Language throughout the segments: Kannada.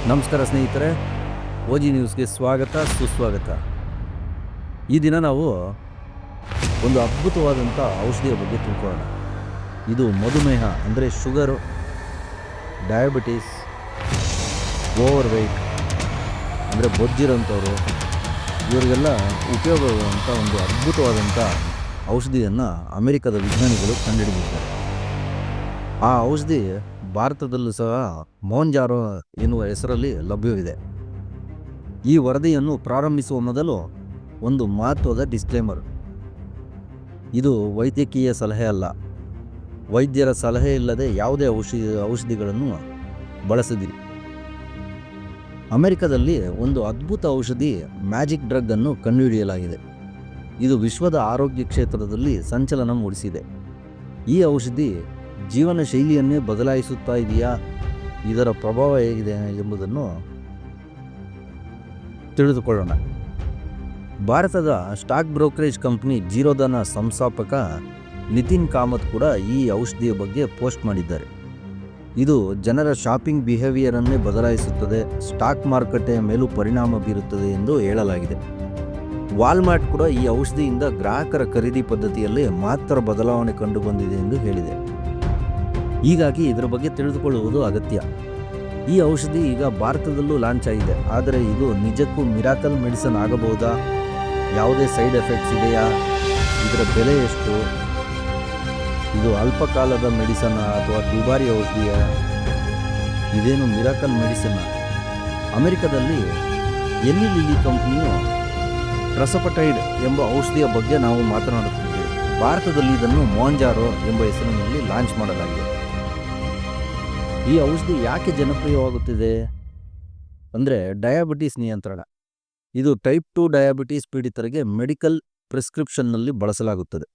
ನಮಸ್ಕಾರ ಸ್ನೇಹಿತರೆ, ಓಜಿ ನ್ಯೂಸ್ಗೆ ಸ್ವಾಗತ ಸುಸ್ವಾಗತ. ಈ ದಿನ ನಾವು ಒಂದು ಅದ್ಭುತವಾದಂಥ ಔಷಧಿಯ ಬಗ್ಗೆ ತಿಳ್ಕೊಳ್ಳೋಣ. ಇದು ಮಧುಮೇಹ ಅಂದರೆ ಶುಗರು, ಡಯಾಬಿಟೀಸ್, ಓವರ್ ವೆಯ್ಟ್ ಅಂದರೆ ಬೊಜ್ಜಿರೋಂಥವ್ರು, ಇವರಿಗೆಲ್ಲ ಉಪಯೋಗವಾಗುವಂಥ ಒಂದು ಅದ್ಭುತವಾದಂಥ ಔಷಧಿಯನ್ನು ಅಮೆರಿಕದ ವಿಜ್ಞಾನಿಗಳು ಕಂಡುಹಿಡಿದಿದ್ದಾರೆ. ಆ ಔಷಧಿ ಭಾರತದಲ್ಲೂ ಸಹ ಮೊಂಜಾರೋ ಎನ್ನುವ ಹೆಸರಲ್ಲಿ ಲಭ್ಯವಿದೆ. ಈ ವರದಿಯನ್ನು ಪ್ರಾರಂಭಿಸುವ ಮೊದಲು ಒಂದು ಮಹತ್ವದ ಡಿಸ್ಕ್ಲೇಮರ್. ಇದು ವೈದ್ಯಕೀಯ ಸಲಹೆ ಅಲ್ಲ. ವೈದ್ಯರ ಸಲಹೆ ಇಲ್ಲದೆ ಯಾವುದೇ ಔಷಧಿಗಳನ್ನು ಬಳಸದಿರಿ. ಅಮೆರಿಕದಲ್ಲಿ ಒಂದು ಅದ್ಭುತ ಔಷಧಿ ಮ್ಯಾಜಿಕ್ ಡ್ರಗ್ ಅನ್ನು ಕಂಡುಹಿಡಿಯಲಾಗಿದೆ. ಇದು ವಿಶ್ವದ ಆರೋಗ್ಯ ಕ್ಷೇತ್ರದಲ್ಲಿ ಸಂಚಲನ ಮೂಡಿಸಿದೆ. ಈ ಔಷಧಿ ಜೀವನ ಶೈಲಿಯನ್ನೇ ಬದಲಾಯಿಸುತ್ತಾ ಇದೆಯಾ, ಇದರ ಪ್ರಭಾವ ಹೇಗಿದೆ ಎಂಬುದನ್ನು ತಿಳಿದುಕೊಳ್ಳೋಣ. ಭಾರತದ ಸ್ಟಾಕ್ ಬ್ರೋಕರೇಜ್ ಕಂಪನಿ ಜಿರೋದಾನ ಸಂಸ್ಥಾಪಕ ನಿತಿನ್ ಕಾಮತ್ ಕೂಡ ಈ ಔಷಧಿಯ ಬಗ್ಗೆ ಪೋಸ್ಟ್ ಮಾಡಿದ್ದಾರೆ. ಇದು ಜನರ ಶಾಪಿಂಗ್ ಬಿಹೇವಿಯರನ್ನೇ ಬದಲಾಯಿಸುತ್ತದೆ, ಸ್ಟಾಕ್ ಮಾರುಕಟ್ಟೆಯ ಮೇಲೂ ಪರಿಣಾಮ ಬೀರುತ್ತದೆ ಎಂದು ಹೇಳಲಾಗಿದೆ. ವಾಲ್ಮಾರ್ಟ್ ಕೂಡ ಈ ಔಷಧಿಯಿಂದ ಗ್ರಾಹಕರ ಖರೀದಿ ಪದ್ಧತಿಯಲ್ಲಿ ಮಹತ್ತರ ಬದಲಾವಣೆ ಕಂಡುಬಂದಿದೆ ಎಂದು ಹೇಳಿದೆ. ಹೀಗಾಗಿ ಇದರ ಬಗ್ಗೆ ತಿಳಿದುಕೊಳ್ಳುವುದು ಅಗತ್ಯ. ಈ ಔಷಧಿ ಈಗ ಭಾರತದಲ್ಲೂ ಲಾಂಚ್ ಆಗಿದೆ. ಆದರೆ ಇದು ನಿಜಕ್ಕೂ ಮಿರಾಕಲ್ ಮೆಡಿಸನ್ ಆಗಬಹುದಾ? ಯಾವುದೇ ಸೈಡ್ ಎಫೆಕ್ಟ್ಸ್ ಇದೆಯಾ? ಇದರ ಬೆಲೆ ಎಷ್ಟು? ಇದು ಅಲ್ಪಕಾಲದ ಮೆಡಿಸನ್ ಅಥವಾ ದುಬಾರಿ ಔಷಧಿಯ? ಇದೇನು ಮಿರಾಕಲ್ ಮೆಡಿಸನ್? ಅಮೆರಿಕದಲ್ಲಿ ಎಲ್ಲಿ ಲಿಲಿ ಕಂಪನಿಯು ಟ್ರಸಪಟೈಡ್ ಎಂಬ ಔಷಧಿಯ ಬಗ್ಗೆ ನಾವು ಮಾತನಾಡುತ್ತಿದ್ದೇವೆ. ಭಾರತದಲ್ಲಿ ಇದನ್ನು ಮೊಂಜಾರೋ ಎಂಬ ಹೆಸರಿನಲ್ಲಿ ಲಾಂಚ್ ಮಾಡಲಾಗಿದೆ. ಈ ಔಷಧಿ ಯಾಕೆ ಜನಪ್ರಿಯವಾಗುತ್ತಿದೆ ಅಂದರೆ ಡಯಾಬಿಟೀಸ್ ನಿಯಂತ್ರಣ. ಇದು ಟೈಪ್ 2 ಡಯಾಬಿಟೀಸ್ ಪೀಡಿತರಿಗೆ ಮೆಡಿಕಲ್ ಪ್ರಿಸ್ಕ್ರಿಪ್ಷನ್ನಲ್ಲಿ ಬಳಸಲಾಗುತ್ತದೆ.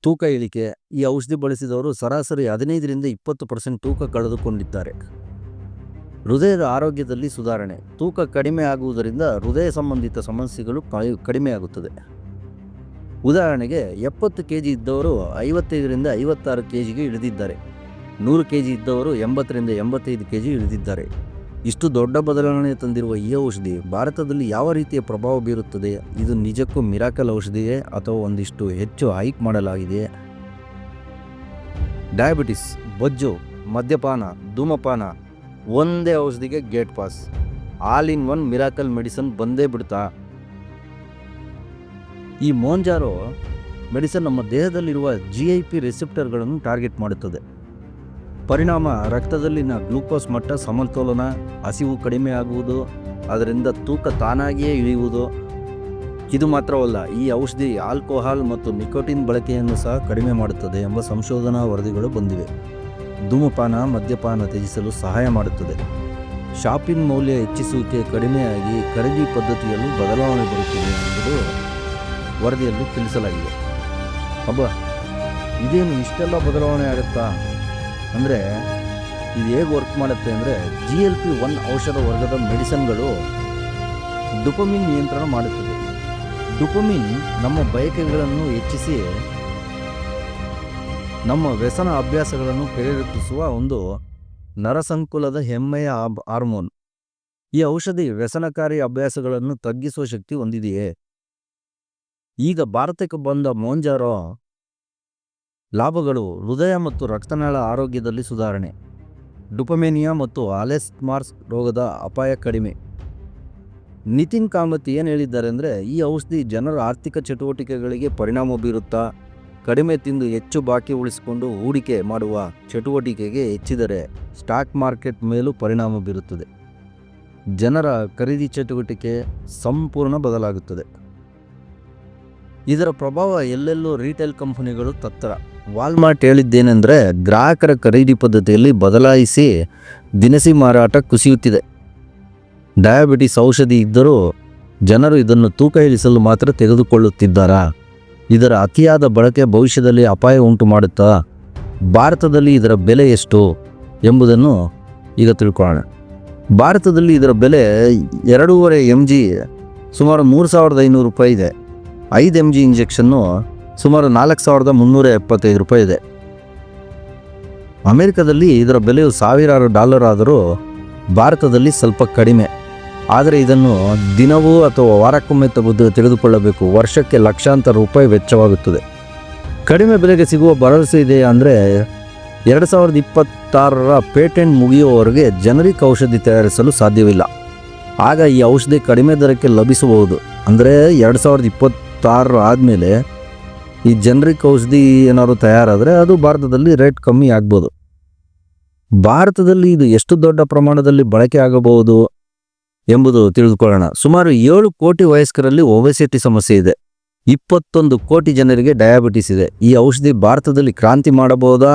ತೂಕ ಇಳಿಕೆ. ಈ ಔಷಧಿ ಬಳಸಿದವರು ಸರಾಸರಿ 15-20% ತೂಕ ಕಳೆದುಕೊಂಡಿದ್ದಾರೆ. ಹೃದಯದ ಆರೋಗ್ಯದಲ್ಲಿ ಸುಧಾರಣೆ. ತೂಕ ಕಡಿಮೆ ಆಗುವುದರಿಂದ ಹೃದಯ ಸಂಬಂಧಿತ ಸಮಸ್ಯೆಗಳು ಕಡಿಮೆಯಾಗುತ್ತದೆ. ಉದಾಹರಣೆಗೆ 70 kg ಇದ್ದವರು 55-56 kgಗೆ ಇಳಿದಿದ್ದಾರೆ. 100 kg ಇದ್ದವರು 80-85 kg ಇಳಿದಿದ್ದಾರೆ. ಇಷ್ಟು ದೊಡ್ಡ ಬದಲಾವಣೆ ತಂದಿರುವ ಈ ಔಷಧಿ ಭಾರತದಲ್ಲಿ ಯಾವ ರೀತಿಯ ಪ್ರಭಾವ ಬೀರುತ್ತದೆ? ಇದು ನಿಜಕ್ಕೂ ಮಿರಾಕಲ್ ಔಷಧಿಯೇ ಅಥವಾ ಒಂದಿಷ್ಟು ಹೆಚ್ಚು ಹೈಕ್ ಮಾಡಲಾಗಿದೆಯೇ? ಡಯಾಬಿಟಿಸ್, ಬೊಜ್ಜು, ಮದ್ಯಪಾನ, ಧೂಮಪಾನ ಒಂದೇ ಔಷಧಿಗೆ gate pass. All in one miracle medicine ಬಂದೇ ಬಿಡ್ತಾ? ಈ ಮೊಂಜಾರೋ ಮೆಡಿಸನ್ ನಮ್ಮ ದೇಹದಲ್ಲಿರುವ GIP ರಿಸೆಪ್ಟರ್ಗಳನ್ನು ಟಾರ್ಗೆಟ್ ಮಾಡುತ್ತದೆ. ಪರಿಣಾಮ ರಕ್ತದಲ್ಲಿನ ಗ್ಲೂಕೋಸ್ ಮಟ್ಟ ಸಮತೋಲನ, ಹಸಿವು ಕಡಿಮೆ ಆಗುವುದು, ಅದರಿಂದ ತೂಕ ತಾನಾಗಿಯೇ ಇಳಿಯುವುದು. ಇದು ಮಾತ್ರವಲ್ಲ, ಈ ಔಷಧಿ ಆಲ್ಕೋಹಾಲ್ ಮತ್ತು ನಿಕೋಟಿನ್ ಬಳಕೆಯನ್ನು ಸಹ ಕಡಿಮೆ ಮಾಡುತ್ತದೆ ಎಂಬ ಸಂಶೋಧನಾ ವರದಿಗಳು ಬಂದಿವೆ. ಧೂಮಪಾನ, ಮದ್ಯಪಾನ ತ್ಯಜಿಸಲು ಸಹಾಯ ಮಾಡುತ್ತದೆ. ಶಾಪಿಂಗ್ ಮೌಲ್ಯ ಹೆಚ್ಚಿಸುವಿಕೆ ಕಡಿಮೆಯಾಗಿ ಖರೀದಿ ಪದ್ಧತಿಯಲ್ಲೂ ಬದಲಾವಣೆ ಬರುತ್ತದೆ ಎಂಬುದು ವರದಿಯಲ್ಲಿ ತಿಳಿಸಲಾಗಿದೆ. ಇದೇನು ಇಷ್ಟೆಲ್ಲ ಬದಲಾವಣೆ ಆಗುತ್ತಾ ಅಂದರೆ ಇದು ಹೇಗೆ ವರ್ಕ್ ಮಾಡುತ್ತೆ ಅಂದರೆ GLP-1 ಔಷಧ ವರ್ಗದ ಮೆಡಿಸನ್ಗಳು ಡುಪಮಿನ್ ನಿಯಂತ್ರಣ ಮಾಡುತ್ತದೆ. ಡುಪಮಿನ್ ನಮ್ಮ ಬಯಕೆಗಳನ್ನು ಹೆಚ್ಚಿಸಿ ನಮ್ಮ ವ್ಯಸನ ಅಭ್ಯಾಸಗಳನ್ನು ಪ್ರೇರೇಪಿಸುವ ಒಂದು ನರಸಂಕುಲದ ಹೆಮ್ಮೆಯ ಹಾರ್ಮೋನ್. ಈ ಔಷಧಿ ವ್ಯಸನಕಾರಿ ಅಭ್ಯಾಸಗಳನ್ನು ತಗ್ಗಿಸುವ ಶಕ್ತಿ ಹೊಂದಿದೆಯೇ? ಈಗ ಭಾರತಕ್ಕೆ ಬಂದ ಮೊಂಜಾರೋ ಲಾಭಗಳು: ಹೃದಯ ಮತ್ತು ರಕ್ತನಾಳ ಆರೋಗ್ಯದಲ್ಲಿ ಸುಧಾರಣೆ, ಡುಪಮೇನಿಯಾ ಮತ್ತು ಅಲ್ಝೈಮರ್ಸ್ ರೋಗದ ಅಪಾಯ ಕಡಿಮೆ. ನಿತಿನ್ ಕಾಮತ್ ಏನು ಹೇಳಿದ್ದಾರೆ ಅಂದರೆ ಈ ಔಷಧಿ ಜನರ ಆರ್ಥಿಕ ಚಟುವಟಿಕೆಗಳಿಗೆ ಪರಿಣಾಮ ಬೀರುತ್ತಾ? ಕಡಿಮೆ ತಿಂದು ಹೆಚ್ಚು ಬಾಕಿ ಉಳಿಸಿಕೊಂಡು ಹೂಡಿಕೆ ಮಾಡುವ ಚಟುವಟಿಕೆಗೆ ಹೆಚ್ಚಿದರೆ ಸ್ಟಾಕ್ ಮಾರ್ಕೆಟ್ ಮೇಲೂ ಪರಿಣಾಮ ಬೀರುತ್ತದೆ. ಜನರ ಖರೀದಿ ಚಟುವಟಿಕೆ ಸಂಪೂರ್ಣ ಬದಲಾಗುತ್ತದೆ. ಇದರ ಪ್ರಭಾವ ಎಲ್ಲೆಲ್ಲೂ ರೀಟೇಲ್ ಕಂಪನಿಗಳು ತತ್ತರ. ವಾಲ್ಮಾರ್ಟ್ ಹೇಳಿದ್ದೇನೆಂದರೆ ಗ್ರಾಹಕರ ಖರೀದಿ ಪದ್ಧತಿಯಲ್ಲಿ ಬದಲಾಯಿಸಿ ದಿನಸಿ ಮಾರಾಟ ಕುಸಿಯುತ್ತಿದೆ. ಡಯಾಬಿಟಿಸ್ ಔಷಧಿ ಇದ್ದರೂ ಜನರು ಇದನ್ನು ತೂಕ ಇಳಿಸಲು ಮಾತ್ರ ತೆಗೆದುಕೊಳ್ಳುತ್ತಿದ್ದಾರಾ? ಇದರ ಅತಿಯಾದ ಬಳಕೆ ಭವಿಷ್ಯದಲ್ಲಿ ಅಪಾಯ ಉಂಟು ಮಾಡುತ್ತಾ? ಭಾರತದಲ್ಲಿ ಇದರ ಬೆಲೆ ಎಷ್ಟು ಎಂಬುದನ್ನು ಈಗ ತಿಳ್ಕೊಳ್ಳೋಣ. ಭಾರತದಲ್ಲಿ ಇದರ ಬೆಲೆ 2.5 mg ಸುಮಾರು 3,500 ರೂಪಾಯಿ ಇದೆ. 5 mg ಇಂಜೆಕ್ಷನ್ನು ಸುಮಾರು 4,375 ರೂಪಾಯಿ ಇದೆ. ಅಮೆರಿಕದಲ್ಲಿ ಇದರ ಬೆಲೆಯು $1,000 ಆದರೂ ಭಾರತದಲ್ಲಿ ಸ್ವಲ್ಪ ಕಡಿಮೆ. ಆದರೆ ಇದನ್ನು ದಿನವೂ ಅಥವಾ ವಾರಕ್ಕೊಮ್ಮೆ ತೆಗೆದುಕೊಳ್ಳಬೇಕು. ವರ್ಷಕ್ಕೆ ಲಕ್ಷಾಂತರ ರೂಪಾಯಿ ವೆಚ್ಚವಾಗುತ್ತದೆ. ಕಡಿಮೆ ಬೆಲೆಗೆ ಸಿಗುವ ಭರವಸೆ ಇದೆ ಅಂದರೆ 2026ರ ಪೇಟೆಂಟ್ ಮುಗಿಯುವವರೆಗೆ ಜನರಿಕ್ ಔಷಧಿ ತಯಾರಿಸಲು ಸಾಧ್ಯವಿಲ್ಲ. ಆಗ ಈ ಔಷಧಿ ಕಡಿಮೆ ದರಕ್ಕೆ ಲಭಿಸಬಹುದು. ಅಂದರೆ 2026 ಆದಮೇಲೆ ಈ ಜನರಿಕ್ ಔಷಧಿ ಏನಾದ್ರು ತಯಾರಾದರೆ ಅದು ಭಾರತದಲ್ಲಿ ರೇಟ್ ಕಮ್ಮಿ ಆಗ್ಬೋದು. ಭಾರತದಲ್ಲಿ ಇದು ಎಷ್ಟು ದೊಡ್ಡ ಪ್ರಮಾಣದಲ್ಲಿ ಬಳಕೆ ಆಗಬಹುದು ಎಂಬುದು ತಿಳಿದುಕೊಳ್ಳೋಣ. ಸುಮಾರು 7 ಕೋಟಿ ವಯಸ್ಕರಲ್ಲಿ ಒಬೆಸಿಟಿ ಸಮಸ್ಯೆ ಇದೆ. 21 ಕೋಟಿ ಜನರಿಗೆ ಡಯಾಬಿಟಿಸ್ ಇದೆ. ಈ ಔಷಧಿ ಭಾರತದಲ್ಲಿ ಕ್ರಾಂತಿ ಮಾಡಬಹುದಾ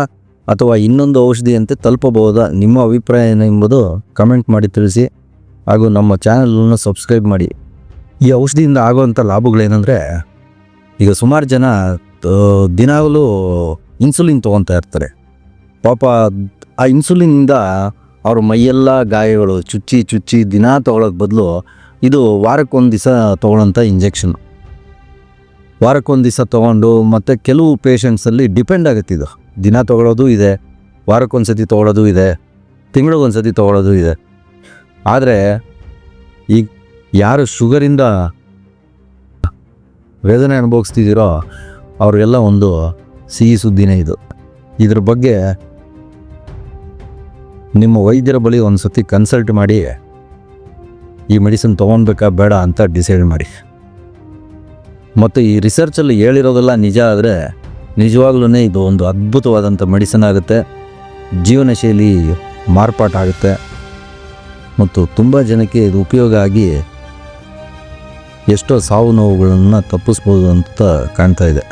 ಅಥವಾ ಇನ್ನೊಂದು ಔಷಧಿಯಂತೆ ತಲುಪಬಹುದಾ? ನಿಮ್ಮ ಅಭಿಪ್ರಾಯ ಏನೆಂಬುದು ಕಮೆಂಟ್ ಮಾಡಿ ತಿಳಿಸಿ. ಹಾಗೂ ನಮ್ಮ ಚಾನಲನ್ನು ಸಬ್ಸ್ಕ್ರೈಬ್ ಮಾಡಿ. ಈ ಔಷಧಿಯಿಂದ ಆಗುವಂಥ ಲಾಭಗಳೇನೆಂದರೆ, ಈಗ ಸುಮಾರು ಜನ ದಿನಾಗಲೂ ಇನ್ಸುಲಿನ್ ತೊಗೊತಾ ಇರ್ತಾರೆ. ಪಾಪ ಆ ಇನ್ಸುಲಿನಿಂದ ಅವ್ರ ಮೈಯೆಲ್ಲ ಗಾಯಗಳು ಚುಚ್ಚಿ ದಿನ ತೊಗೊಳೋಕ್ಕೆ ಬದಲು ಇದು ವಾರಕ್ಕೊಂದು ದಿವಸ ತೊಗೊಳ್ಳೋಂಥ ಇಂಜೆಕ್ಷನ್. ವಾರಕ್ಕೊಂದು ದಿವಸ ತೊಗೊಂಡು ಮತ್ತು ಕೆಲವು ಪೇಷಂಟ್ಸಲ್ಲಿ ಡಿಪೆಂಡ್ ಆಗುತ್ತೆ. ಇದು ದಿನ ತೊಗೊಳ್ಳೋದು ಇದೆ, ವಾರಕ್ಕೊಂದು ಸತಿ ತೊಗೊಳ್ಳೋದು ಇದೆ, ತಿಂಗಳಿಗೊಂದು ಸತಿ ತೊಗೊಳ್ಳೋದು ಇದೆ. ಆದರೆ ಈಗ ಯಾರು ಶುಗರಿಂದ ವೇದನೆ ಅನುಭವಿಸ್ತಿದ್ದೀರೋ ಅವ್ರಿಗೆಲ್ಲ ಒಂದು ಸಿಹಿ ಸುದ್ದಿನೇ ಇದು. ಇದ್ರ ಬಗ್ಗೆ ನಿಮ್ಮ ವೈದ್ಯರ ಬಳಿ ಒಂದು ಸತಿ ಕನ್ಸಲ್ಟ್ ಮಾಡಿ ಈ ಮೆಡಿಸಿನ್ ತೊಗೊಳ್ಬೇಕಾ ಬೇಡ ಅಂತ ಡಿಸೈಡ್ ಮಾಡಿ. ಮತ್ತು ಈ ರಿಸರ್ಚಲ್ಲಿ ಹೇಳಿರೋದೆಲ್ಲ ನಿಜ ಆದರೆ ನಿಜವಾಗ್ಲೂ ಇದು ಒಂದು ಅದ್ಭುತವಾದಂಥ ಮೆಡಿಸಿನ್ ಆಗುತ್ತೆ. ಜೀವನ ಶೈಲಿ ಮಾರ್ಪಾಟಾಗುತ್ತೆ ಮತ್ತು ತುಂಬ ಜನಕ್ಕೆ ಇದು ಉಪಯೋಗ ಆಗಿ ಎಷ್ಟೋ ಸಾವು ನೋವುಗಳನ್ನು ತಪ್ಪಿಸ್ಬೋದು ಅಂತ ಕಾಣ್ತಾ ಇದೆ.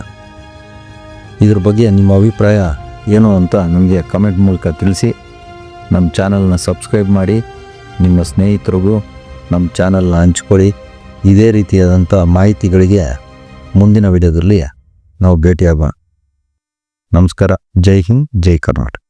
ಇದ್ರ ಬಗ್ಗೆ ನಿಮ್ಮ ಅಭಿಪ್ರಾಯ ಏನು ಅಂತ ನಮಗೆ ಕಮೆಂಟ್ ಮೂಲಕ ತಿಳಿಸಿ. ನಮ್ಮ ಚಾನಲ್ನ ಸಬ್ಸ್ಕ್ರೈಬ್ ಮಾಡಿ, ನಿಮ್ಮ ಸ್ನೇಹಿತರಿಗೂ ನಮ್ಮ ಚಾನಲ್ನ ಹಂಚ್ಕೊಳ್ಳಿ. ಇದೇ ರೀತಿಯಾದಂಥ ಮಾಹಿತಿಗಳಿಗೆ ಮುಂದಿನ ವಿಡಿಯೋದಲ್ಲಿ ನಾವು ಭೇಟಿಯಾಗೋಣ. ನಮಸ್ಕಾರ. ಜೈ ಹಿಂದ್, ಜೈ ಕರ್ನಾಟಕ.